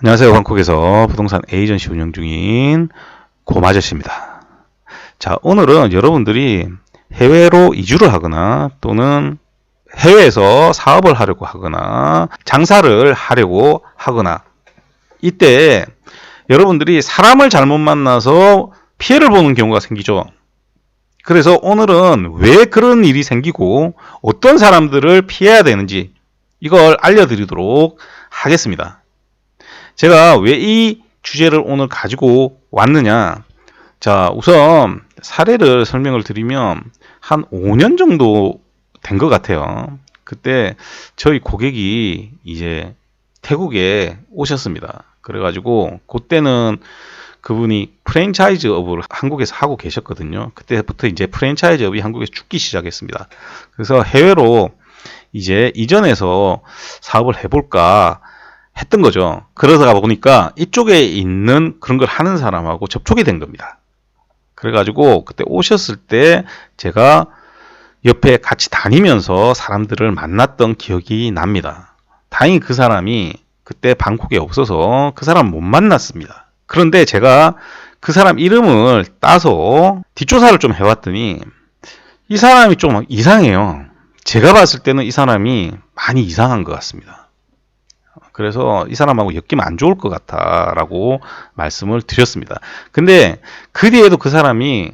안녕하세요. 방콕에서 부동산 에이전시 운영 중인 고마저씨입니다. 자, 오늘은 여러분들이 해외로 이주를 하거나 또는 해외에서 사업을 하려고 하거나 장사를 하려고 하거나 이때 여러분들이 사람을 잘못 만나서 피해를 보는 경우가 생기죠. 그래서 오늘은 왜 그런 일이 생기고 어떤 사람들을 피해야 되는지 이걸 알려드리도록 하겠습니다. 제가 왜 이 주제를 오늘 가지고 왔느냐. 자, 우선 사례를 설명을 드리면 한 5년 정도 된 것 같아요. 그때 저희 고객이 이제 태국에 오셨습니다. 그래가지고 그때는 그분이 프랜차이즈 업을 한국에서 하고 계셨거든요. 그때부터 이제 프랜차이즈 업이 한국에서 죽기 시작했습니다. 그래서 해외로 이제 이전해서 사업을 해볼까 했던 거죠. 그러다가 보니까 이쪽에 있는 그런 걸 하는 사람하고 접촉이 된 겁니다. 그래가지고 그때 오셨을 때 제가 옆에 같이 다니면서 사람들을 만났던 기억이 납니다. 다행히 그 사람이 그때 방콕에 없어서 그 사람 못 만났습니다. 그런데 제가 그 사람 이름을 따서 뒷조사를 좀 해왔더니 이 사람이 좀 이상해요. 제가 봤을 때는 이 사람이 많이 이상한 것 같습니다. 그래서 이 사람하고 엮이면 안 좋을 것 같아 라고 말씀을 드렸습니다. 근데 그 뒤에도 그 사람이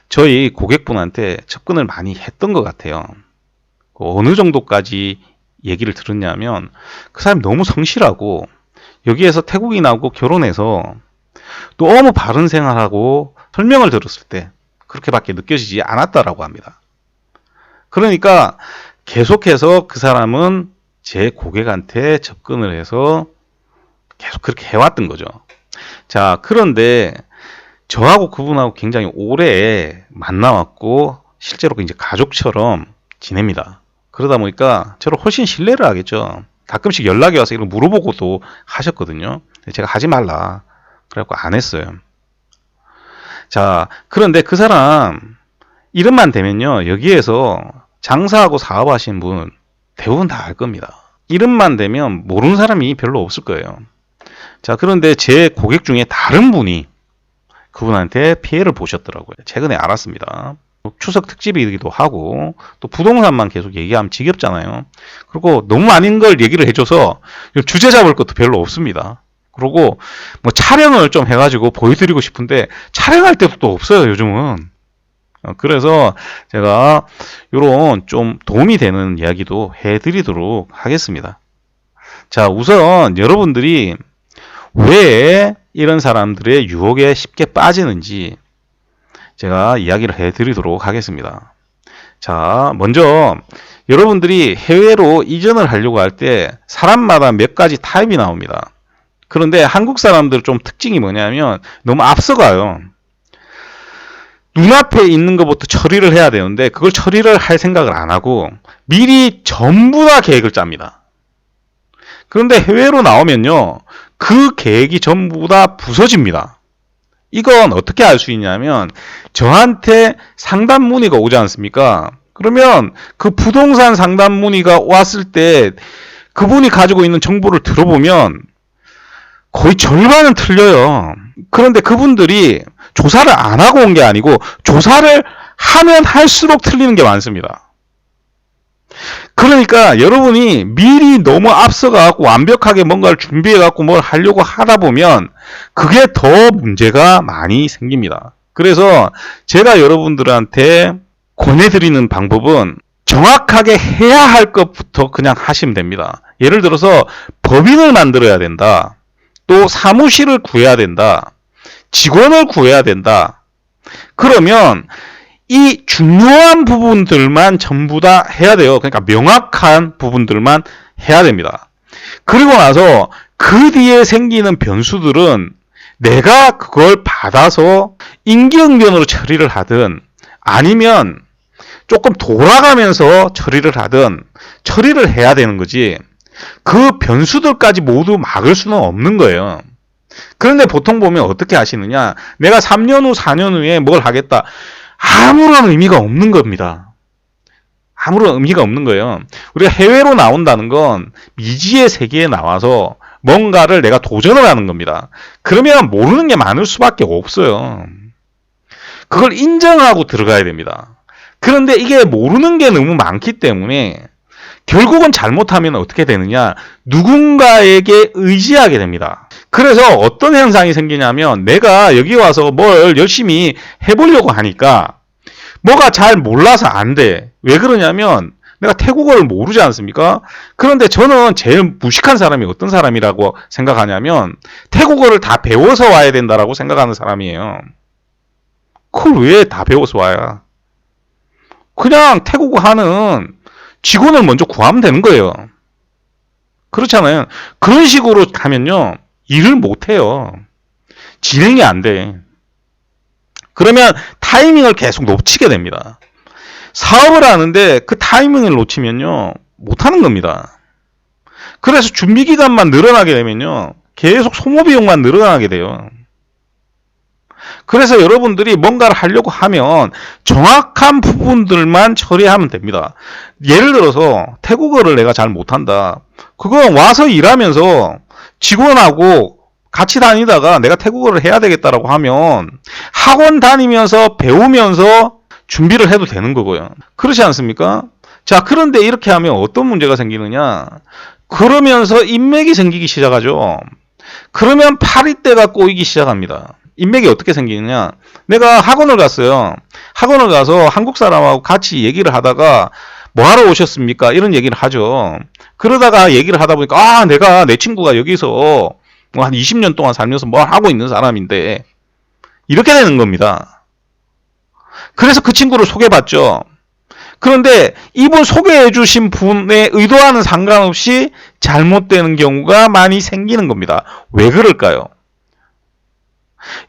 저희 고객분한테 접근을 많이 했던 것 같아요. 어느 정도까지 얘기를 들었냐면 그 사람이 너무 성실하고 여기에서 태국인하고 결혼해서 너무 바른 생활하고 설명을 들었을 때 그렇게밖에 느껴지지 않았다라고 합니다. 그러니까 계속해서 그 사람은 제 고객한테 접근을 해서 계속 그렇게 해왔던 거죠. 자, 그런데 저하고 그분하고 굉장히 오래 만나왔고 실제로 이제 가족처럼 지냅니다. 그러다 보니까 저를 훨씬 신뢰를 하겠죠. 가끔씩 연락이 와서 이런 물어보고도 하셨거든요. 제가 하지 말라. 그래갖고 안 했어요. 자, 그런데 그 사람 이름만 대면요. 여기에서 장사하고 사업하시는 분 대부분 다 알 겁니다. 이름만 되면 모르는 사람이 별로 없을 거예요. 자, 그런데 제 고객 중에 다른 분이 그분한테 피해를 보셨더라고요. 최근에 알았습니다. 추석 특집이기도 하고 또 부동산만 계속 얘기하면 지겹잖아요. 그리고 너무 아닌 걸 얘기를 해줘서 주제 잡을 것도 별로 없습니다. 그리고 뭐 촬영을 좀 해가지고 보여드리고 싶은데 촬영할 때도 또 없어요, 요즘은. 그래서 제가 이런 좀 도움이 되는 이야기도 해드리도록 하겠습니다. 자, 우선 여러분들이 왜 이런 사람들의 유혹에 쉽게 빠지는지 제가 이야기를 해드리도록 하겠습니다. 자, 먼저 여러분들이 해외로 이전을 하려고 할 때 사람마다 몇 가지 타입이 나옵니다. 그런데 한국 사람들 좀 특징이 뭐냐면 너무 앞서가요. 눈앞에 있는 것부터 처리를 해야 되는데 그걸 처리를 할 생각을 안 하고 미리 전부 다 계획을 짭니다. 그런데 해외로 나오면요. 그 계획이 전부 다 부서집니다. 이건 어떻게 알 수 있냐면 저한테 상담 문의가 오지 않습니까? 그러면 그 부동산 상담 문의가 왔을 때 그분이 가지고 있는 정보를 들어보면 거의 절반은 틀려요. 그런데 그분들이 조사를 안 하고 온 게 아니고 조사를 하면 할수록 틀리는 게 많습니다. 그러니까 여러분이 미리 너무 앞서가고 완벽하게 뭔가를 준비해갖고 뭘 하려고 하다 보면 그게 더 문제가 많이 생깁니다. 그래서 제가 여러분들한테 권해드리는 방법은 정확하게 해야 할 것부터 그냥 하시면 됩니다. 예를 들어서 법인을 만들어야 된다. 또 사무실을 구해야 된다. 직원을 구해야 된다. 그러면 이 중요한 부분들만 전부 다 해야 돼요. 그러니까 명확한 부분들만 해야 됩니다. 그리고 나서 그 뒤에 생기는 변수들은 내가 그걸 받아서 임기응변으로 처리를 하든 아니면 조금 돌아가면서 처리를 하든 처리를 해야 되는 거지. 그 변수들까지 모두 막을 수는 없는 거예요. 그런데 보통 보면 어떻게 하시느냐. 내가 3년 후, 4년 후에 뭘 하겠다. 아무런 의미가 없는 겁니다. 아무런 의미가 없는 거예요. 우리가 해외로 나온다는 건 미지의 세계에 나와서 뭔가를 내가 도전을 하는 겁니다. 그러면 모르는 게 많을 수밖에 없어요. 그걸 인정하고 들어가야 됩니다. 그런데 이게 모르는 게 너무 많기 때문에 결국은 잘못하면 어떻게 되느냐? 누군가에게 의지하게 됩니다. 그래서 어떤 현상이 생기냐면 내가 여기 와서 뭘 열심히 해보려고 하니까 뭐가 잘 몰라서 안 돼. 왜 그러냐면 내가 태국어를 모르지 않습니까? 그런데 저는 제일 무식한 사람이 어떤 사람이라고 생각하냐면 태국어를 다 배워서 와야 된다라고 생각하는 사람이에요. 그걸 왜 다 배워서 와야? 그냥 태국어 하는 직원을 먼저 구하면 되는 거예요. 그렇잖아요. 그런 식으로 하면요. 일을 못 해요. 진행이 안 돼. 그러면 타이밍을 계속 놓치게 됩니다. 사업을 하는데 그 타이밍을 놓치면요. 못 하는 겁니다. 그래서 준비 기간만 늘어나게 되면요. 계속 소모 비용만 늘어나게 돼요. 그래서 여러분들이 뭔가를 하려고 하면 정확한 부분들만 처리하면 됩니다. 예를 들어서 태국어를 내가 잘 못한다. 그건 와서 일하면서 직원하고 같이 다니다가 내가 태국어를 해야 되겠다라고 하면 학원 다니면서 배우면서 준비를 해도 되는 거고요. 그렇지 않습니까? 자, 그런데 이렇게 하면 어떤 문제가 생기느냐? 그러면서 인맥이 생기기 시작하죠. 그러면 파리떼가 꼬이기 시작합니다. 인맥이 어떻게 생기느냐? 내가 학원을 갔어요. 학원을 가서 한국 사람하고 같이 얘기를 하다가 뭐 하러 오셨습니까? 이런 얘기를 하죠. 그러다가 얘기를 하다 보니까 내가 내 친구가 여기서 한 20년 동안 살면서 뭘 하고 있는 사람인데 이렇게 되는 겁니다. 그래서 그 친구를 소개받죠. 그런데 이분 소개해 주신 분의 의도와는 상관없이 잘못되는 경우가 많이 생기는 겁니다. 왜 그럴까요?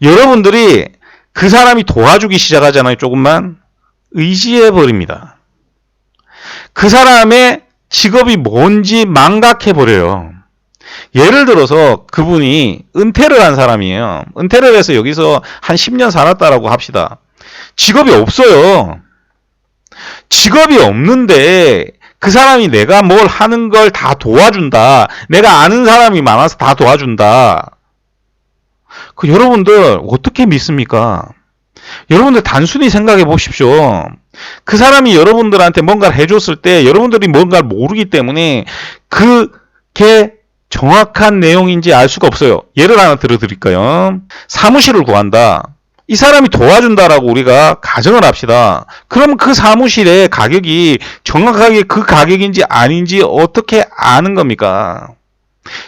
여러분들이 그 사람이 도와주기 시작하잖아요. 조금만 의지해 버립니다. 그 사람의 직업이 뭔지 망각해 버려요. 예를 들어서 그분이 은퇴를 한 사람이에요. 은퇴를 해서 여기서 한 10년 살았다라고 합시다. 직업이 없어요. 직업이 없는데 그 사람이 내가 뭘 하는 걸 다 도와준다. 내가 아는 사람이 많아서 다 도와준다. 그 여러분들 어떻게 믿습니까? 여러분들 단순히 생각해 보십시오. 그 사람이 여러분들한테 뭔가를 해줬을 때 여러분들이 뭔가를 모르기 때문에 그게 정확한 내용인지 알 수가 없어요. 예를 하나 들어드릴까요? 사무실을 구한다. 이 사람이 도와준다라고 우리가 가정을 합시다. 그럼 그 사무실의 가격이 정확하게 그 가격인지 아닌지 어떻게 아는 겁니까?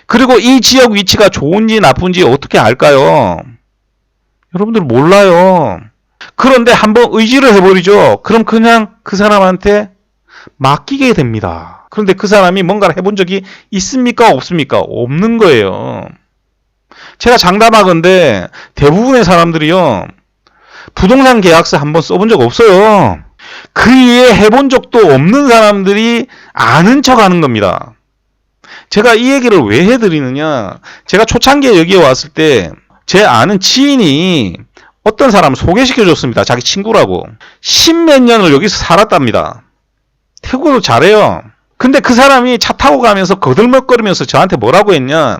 그리고 이 지역 위치가 좋은지 나쁜지 어떻게 알까요? 여러분들 몰라요. 그런데 한번 의지를 해버리죠. 그럼 그냥 그 사람한테 맡기게 됩니다. 그런데 그 사람이 뭔가를 해본 적이 있습니까? 없습니까? 없는 거예요. 제가 장담하건대 대부분의 사람들이요. 부동산 계약서 한번 써본 적 없어요. 그 이후에 해본 적도 없는 사람들이 아는 척 하는 겁니다. 제가 이 얘기를 왜 해드리느냐. 제가 초창기에 여기에 왔을 때 제 아는 지인이 어떤 사람을 소개시켜줬습니다. 자기 친구라고. 10몇 년을 여기서 살았답니다. 태국어도 잘해요. 근데 그 사람이 차 타고 가면서 거들먹거리면서 저한테 뭐라고 했냐.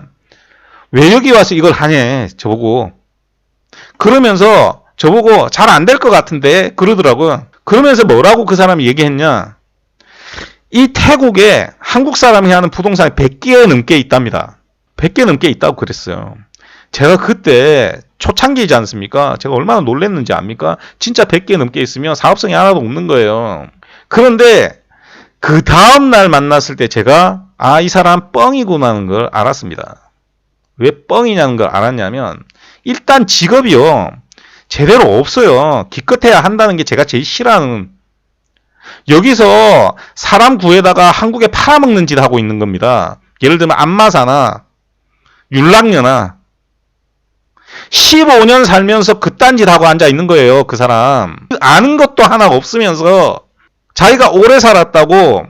왜 여기 와서 이걸 하냐 저보고. 그러면서 저보고 잘 안 될 것 같은데 그러더라고요. 그러면서 뭐라고 그 사람이 얘기했냐. 이 태국에 한국 사람이 하는 부동산이 100개 넘게 있답니다. 100개 넘게 있다고 그랬어요. 제가 그때 초창기이지 않습니까? 제가 얼마나 놀랐는지 압니까? 진짜 100개 넘게 있으면 사업성이 하나도 없는 거예요. 그런데 그 다음날 만났을 때 제가 이 사람 뻥이구나 하는 걸 알았습니다. 왜 뻥이냐는 걸 알았냐면 일단 직업이요. 제대로 없어요. 기껏해야 한다는 게 제가 제일 싫어하는 여기서 사람 구해다가 한국에 팔아먹는 짓 하고 있는 겁니다. 예를 들면 안마사나 율락녀나 15년 살면서 그딴 짓 하고 앉아 있는 거예요. 그 사람. 아는 것도 하나 없으면서 자기가 오래 살았다고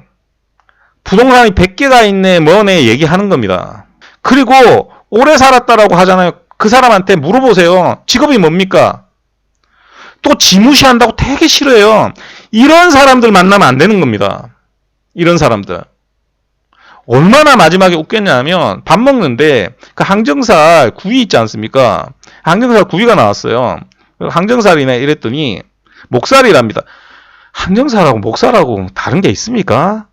부동산이 100개가 있네 뭐네 얘기하는 겁니다. 그리고 오래 살았다라고 하잖아요. 그 사람한테 물어보세요. 직업이 뭡니까? 또 지무시한다고 되게 싫어해요. 이런 사람들 만나면 안 되는 겁니다. 이런 사람들. 얼마나 마지막에 웃겼냐면 밥 먹는데 그 항정살 구이 있지 않습니까? 항정살 구이가 나왔어요. 항정살이네 이랬더니 목살이랍니다. 항정살하고 목살하고 다른 게 있습니까?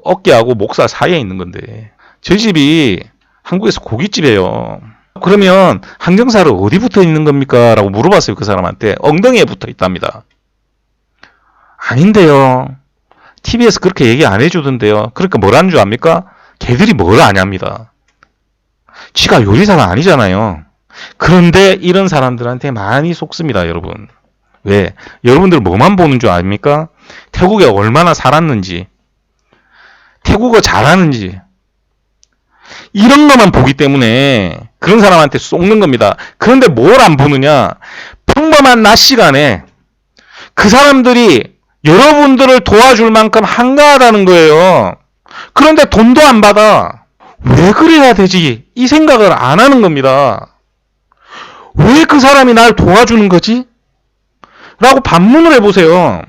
어깨하고 목살 사이에 있는 건데. 저희 집이 한국에서 고깃집이에요. 그러면 항정살은 어디 붙어 있는 겁니까? 라고 물어봤어요. 그 사람한테. 엉덩이에 붙어 있답니다. 아닌데요. TV에서 그렇게 얘기 안 해주던데요. 그러니까 뭐라는 줄 압니까? 걔들이 뭘 아냐입니다. 지가 요리사가 아니잖아요. 그런데 이런 사람들한테 많이 속습니다, 여러분. 왜? 여러분들 뭐만 보는 줄 압니까? 태국에 얼마나 살았는지, 태국어 잘하는지, 이런 것만 보기 때문에 그런 사람한테 속는 겁니다. 그런데 뭘 안 보느냐? 평범한 낮 시간에 그 사람들이 여러분들을 도와줄 만큼 한가하다는 거예요. 그런데 돈도 안 받아. 왜 그래야 되지? 이 생각을 안 하는 겁니다. 왜 그 사람이 날 도와주는 거지? 라고 반문을 해보세요.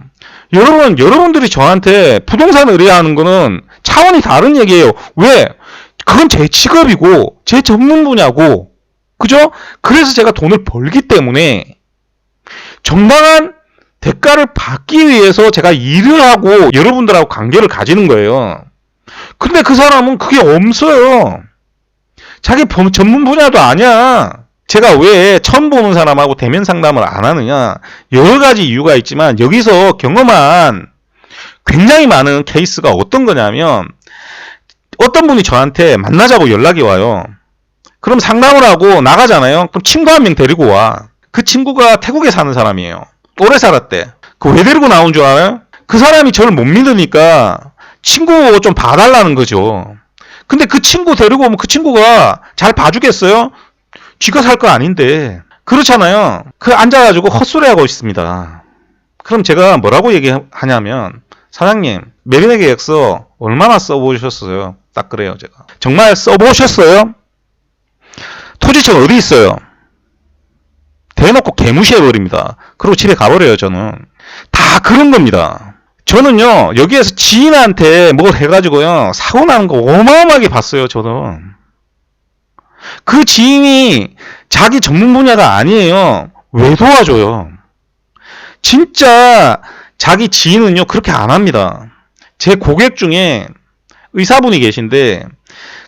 여러분들이 저한테 부동산 의뢰하는 거는 차원이 다른 얘기예요. 왜? 그건 제 직업이고, 제 전문 분야고, 그죠? 그래서 제가 돈을 벌기 때문에 정당한 대가를 받기 위해서 제가 일을 하고 여러분들하고 관계를 가지는 거예요. 근데 그 사람은 그게 없어요. 자기 전문 분야도 아니야. 제가 왜 처음 보는 사람하고 대면 상담을 안 하느냐? 여러 가지 이유가 있지만 여기서 경험한 굉장히 많은 케이스가 어떤 거냐면 어떤 분이 저한테 만나자고 연락이 와요. 그럼 상담을 하고 나가잖아요. 그럼 친구 한 명 데리고 와. 그 친구가 태국에 사는 사람이에요. 오래 살았대. 그 왜 데리고 나온 줄 알아요? 그 사람이 저를 못 믿으니까 친구 좀 봐달라는 거죠. 근데 그 친구 데리고 오면 그 친구가 잘 봐주겠어요? 쥐가 살 거 아닌데. 그렇잖아요. 그 앉아가지고 헛소리하고 있습니다. 그럼 제가 뭐라고 얘기하냐면 사장님 매매 계약서 얼마나 써보셨어요? 딱 그래요 제가. 정말 써보셨어요? 토지청 어디 있어요? 대놓고 개무시해버립니다. 그리고 집에 가버려요 저는. 다 그런 겁니다. 저는요 여기에서 지인한테 뭘 해가지고요 사고 나는 거 어마어마하게 봤어요 저는. 그 지인이 자기 전문 분야가 아니에요. 왜 도와줘요? 진짜 자기 지인은요 그렇게 안 합니다. 제 고객 중에 의사분이 계신데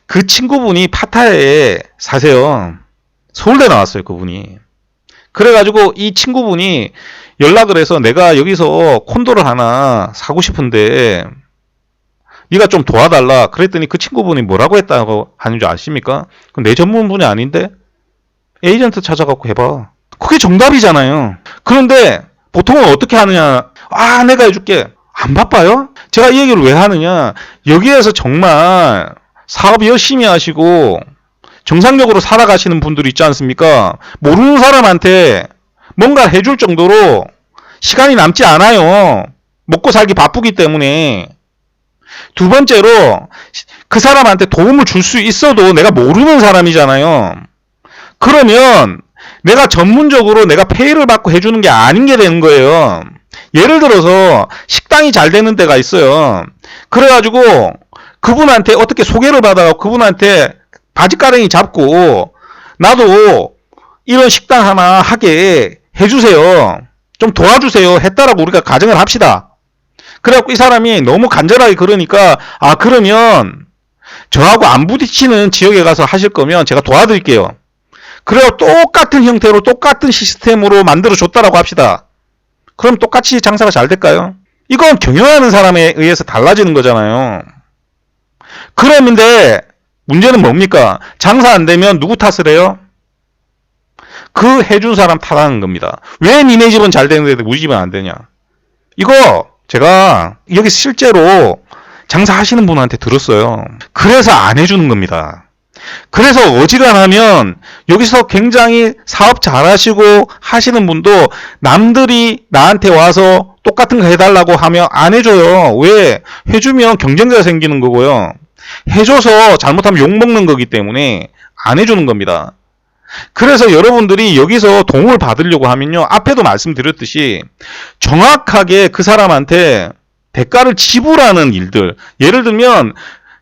그 친구분이 파타야에 사세요. 서울대 나왔어요 그분이. 그래가지고 이 친구분이 연락을 해서 내가 여기서 콘도를 하나 사고 싶은데 네가 좀 도와달라. 그랬더니 그 친구분이 뭐라고 했다고 하는 줄 아십니까? 그건 내 전문 분야 아닌데 에이전트 찾아갖고 해봐. 그게 정답이잖아요. 그런데 보통은 어떻게 하느냐? 아 내가 해줄게. 안 바빠요? 제가 이 얘기를 왜 하느냐? 여기에서 정말 사업 열심히 하시고 정상적으로 살아가시는 분들이 있지 않습니까? 모르는 사람한테 뭔가 해줄 정도로 시간이 남지 않아요. 먹고 살기 바쁘기 때문에. 두 번째로 그 사람한테 도움을 줄 수 있어도 내가 모르는 사람이잖아요. 그러면 내가 전문적으로 내가 페이를 받고 해주는 게 아닌 게 되는 거예요. 예를 들어서 식당이 잘 되는 데가 있어요. 그래가지고 그분한테 어떻게 소개를 받아서 그분한테 바지가랑이 잡고 나도 이런 식당 하나 하게 해주세요. 좀 도와주세요. 했다라고 우리가 가정을 합시다. 그래갖고 이 사람이 너무 간절하게 그러니까 아 그러면 저하고 안 부딪히는 지역에 가서 하실 거면 제가 도와드릴게요. 그래요. 똑같은 형태로 똑같은 시스템으로 만들어 줬다라고 합시다. 그럼 똑같이 장사가 잘 될까요? 이건 경영하는 사람에 의해서 달라지는 거잖아요. 그런데 문제는 뭡니까? 장사 안 되면 누구 탓을 해요? 그 해준 사람 탓하는 겁니다. 왜 니네 집은 잘 되는데 우리 집은 안 되냐? 이거 제가 여기 실제로 장사하시는 분한테 들었어요. 그래서 안 해주는 겁니다. 그래서 어지간하면 여기서 굉장히 사업 잘하시고 하시는 분도 남들이 나한테 와서 똑같은 거 해달라고 하면 안 해줘요. 왜? 해주면 경쟁자가 생기는 거고요. 해줘서 잘못하면 욕먹는 거기 때문에 안 해주는 겁니다. 그래서 여러분들이 여기서 도움을 받으려고 하면요. 앞에도 말씀드렸듯이 정확하게 그 사람한테 대가를 지불하는 일들. 예를 들면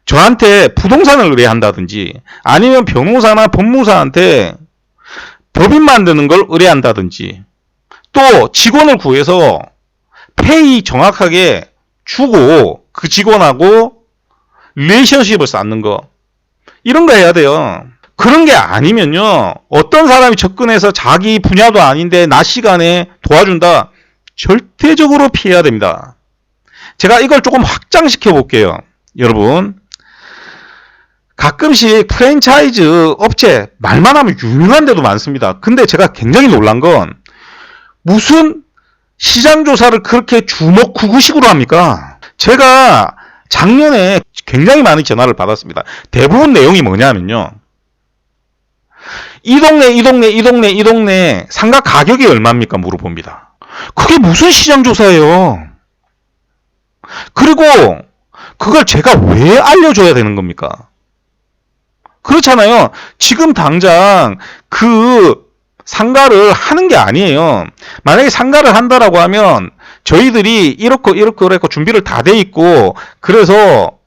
저한테 부동산을 의뢰한다든지 아니면 변호사나 법무사한테 법인 만드는 걸 의뢰한다든지 또 직원을 구해서 페이 정확하게 주고 그 직원하고 릴레이션십을 쌓는 거 이런 거 해야 돼요. 그런 게 아니면요. 어떤 사람이 접근해서 자기 분야도 아닌데 낮 시간에 도와준다. 절대적으로 피해야 됩니다. 제가 이걸 조금 확장시켜 볼게요. 여러분. 가끔씩 프랜차이즈 업체 말만 하면 유명한 데도 많습니다. 근데 제가 굉장히 놀란 건 무슨 시장조사를 그렇게 주먹구구식으로 합니까? 제가 작년에 굉장히 많은 전화를 받았습니다. 대부분 내용이 뭐냐면요. 이 동네 상가 가격이 얼마입니까? 물어봅니다. 그게 무슨 시장조사예요? 그리고 그걸 제가 왜 알려줘야 되는 겁니까? 그렇잖아요. 지금 당장 그 상가를 하는 게 아니에요. 만약에 상가를 한다라고 하면 저희들이 이렇게 준비를 다 돼 있고 그래서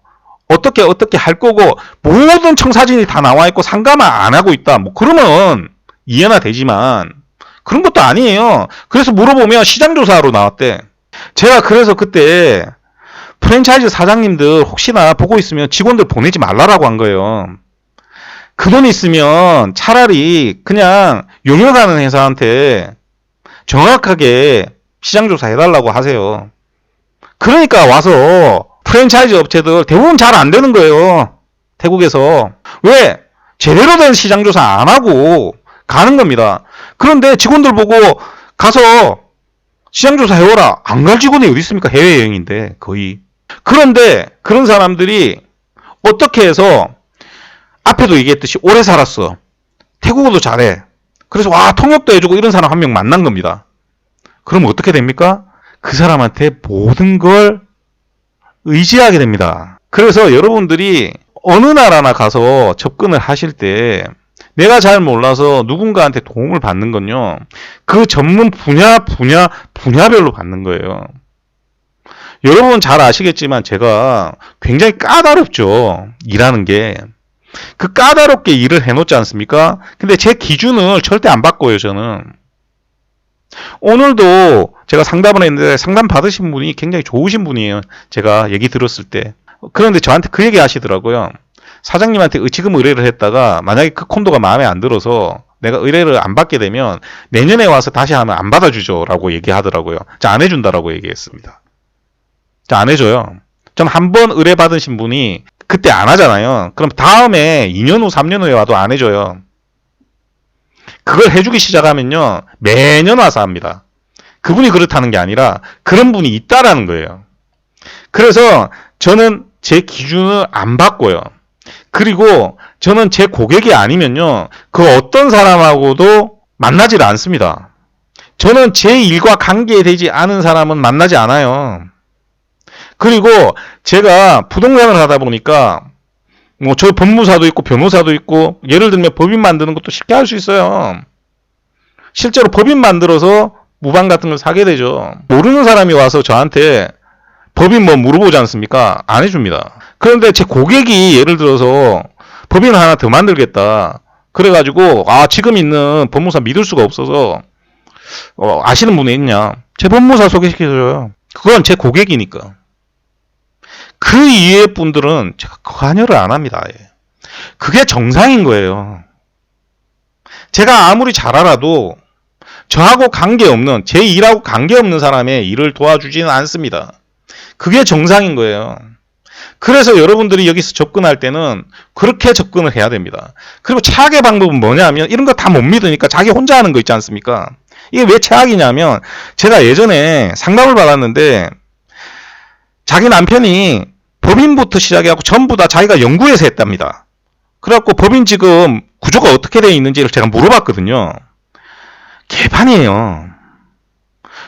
어떻게 할 거고 모든 청사진이 다 나와 있고 상가만 안 하고 있다. 뭐 그러면 이해나 되지만 그런 것도 아니에요. 그래서 물어보면 시장조사로 나왔대. 제가 그래서 그때 프랜차이즈 사장님들 혹시나 보고 있으면 직원들 보내지 말라라고 한 거예요. 그 돈 있으면 차라리 그냥 용역하는 회사한테 정확하게 시장조사 해달라고 하세요. 그러니까 와서 프랜차이즈 업체들 대부분 잘 안 되는 거예요. 태국에서. 왜? 제대로 된 시장조사 안 하고 가는 겁니다. 그런데 직원들 보고 가서 시장조사 해오라. 안 갈 직원이 어디 있습니까? 해외여행인데 거의. 그런데 그런 사람들이 어떻게 해서 앞에도 얘기했듯이 오래 살았어. 태국어도 잘해. 그래서 와 통역도 해주고 이런 사람 한 명 만난 겁니다. 그럼 어떻게 됩니까? 그 사람한테 모든 걸 의지하게 됩니다. 그래서 여러분들이 어느 나라나 가서 접근을 하실 때 내가 잘 몰라서 누군가한테 도움을 받는 건요. 그 전문 분야별로 받는 거예요. 여러분 잘 아시겠지만 제가 굉장히 까다롭죠. 일하는 게. 그 까다롭게 일을 해놓지 않습니까? 근데 제 기준을 절대 안 바꿔요, 저는. 오늘도 제가 상담을 했는데 상담 받으신 분이 굉장히 좋으신 분이에요. 제가 얘기 들었을 때. 그런데 저한테 그 얘기 하시더라고요. 사장님한테 지금 의뢰를 했다가 만약에 그 콘도가 마음에 안 들어서 내가 의뢰를 안 받게 되면 내년에 와서 다시 하면 안 받아주죠. 라고 얘기하더라고요. 자, 안 해준다라고 얘기했습니다. 자, 안 해줘요. 전 한 번 의뢰 받으신 분이 그때 안 하잖아요. 그럼 다음에 2년 후, 3년 후에 와도 안 해줘요. 그걸 해주기 시작하면요. 매년 와서 합니다. 그분이 그렇다는 게 아니라 그런 분이 있다라는 거예요. 그래서 저는 제 기준을 안 바꿔요. 그리고 저는 제 고객이 아니면요. 그 어떤 사람하고도 만나질 않습니다. 저는 제 일과 관계되지 않은 사람은 만나지 않아요. 그리고 제가 부동산을 하다 보니까 뭐 저 법무사도 있고 변호사도 있고 예를 들면 법인 만드는 것도 쉽게 할 수 있어요. 실제로 법인 만들어서 무방 같은 걸 사게 되죠. 모르는 사람이 와서 저한테 법인 뭐 물어보지 않습니까? 안 해줍니다. 그런데 제 고객이 예를 들어서 법인을 하나 더 만들겠다. 그래가지고 지금 있는 법무사 믿을 수가 없어서 아시는 분이 있냐? 제 법무사 소개시켜줘요. 그건 제 고객이니까. 그 이외의 분들은 제가 관여를 안 합니다. 그게 정상인 거예요. 제가 아무리 잘 알아도 저하고 관계없는, 제 일하고 관계없는 사람의 일을 도와주지는 않습니다. 그게 정상인 거예요. 그래서 여러분들이 여기서 접근할 때는 그렇게 접근을 해야 됩니다. 그리고 최악의 방법은 뭐냐면 이런 거 다 못 믿으니까 자기 혼자 하는 거 있지 않습니까? 이게 왜 최악이냐면 제가 예전에 상담을 받았는데 자기 남편이 법인부터 시작해갖고 전부 다 자기가 연구해서 했답니다. 그래갖고 법인 지금 구조가 어떻게 되어 있는지를 제가 물어봤거든요. 개판이에요.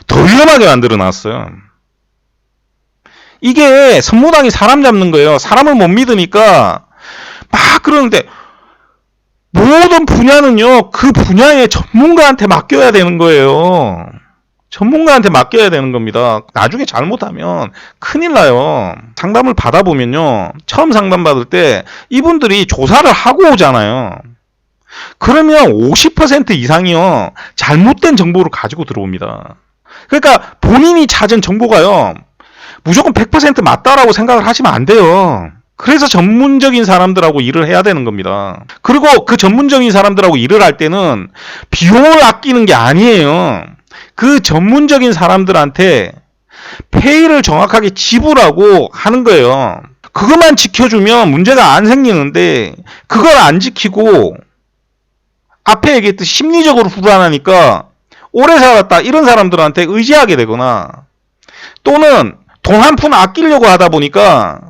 더 위험하게 만들어 놨어요. 이게 선모당이 사람 잡는 거예요. 사람을 못 믿으니까 막 그러는데 모든 분야는요. 그 분야의 전문가한테 맡겨야 되는 거예요. 전문가한테 맡겨야 되는 겁니다. 나중에 잘못하면 큰일 나요. 상담을 받아보면요. 처음 상담 받을 때 이분들이 조사를 하고 오잖아요. 그러면 50% 이상이요. 잘못된 정보를 가지고 들어옵니다. 그러니까 본인이 찾은 정보가요. 무조건 100% 맞다라고 생각을 하시면 안 돼요. 그래서 전문적인 사람들하고 일을 해야 되는 겁니다. 그리고 그 전문적인 사람들하고 일을 할 때는 비용을 아끼는 게 아니에요. 그 전문적인 사람들한테 페이를 정확하게 지불하고 하는 거예요. 그것만 지켜주면 문제가 안 생기는데 그걸 안 지키고 앞에 얘기했듯이 심리적으로 불안하니까 오래 살았다 이런 사람들한테 의지하게 되거나 또는 돈 한 푼 아끼려고 하다 보니까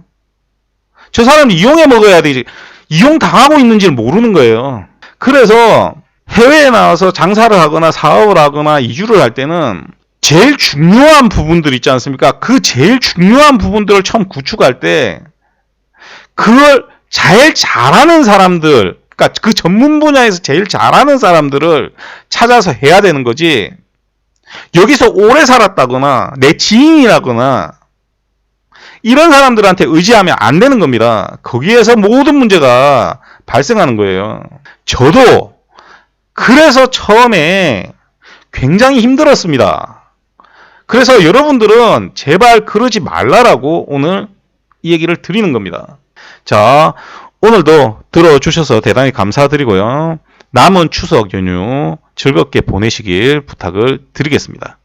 저 사람 이용해 먹어야 되지 이용 당하고 있는지를 모르는 거예요. 그래서 해외에 나와서 장사를 하거나 사업을 하거나 이주를 할 때는 제일 중요한 부분들 있지 않습니까? 그 제일 중요한 부분들을 처음 구축할 때 그걸 제일 잘하는 사람들, 그러니까 그 전문 분야에서 제일 잘하는 사람들을 찾아서 해야 되는 거지. 여기서 오래 살았다거나 내 지인이라거나 이런 사람들한테 의지하면 안 되는 겁니다. 거기에서 모든 문제가 발생하는 거예요. 저도 그래서 처음에 굉장히 힘들었습니다. 그래서 여러분들은 제발 그러지 말라라고 오늘 이 얘기를 드리는 겁니다. 자, 오늘도 들어주셔서 대단히 감사드리고요. 남은 추석 연휴 즐겁게 보내시길 부탁을 드리겠습니다.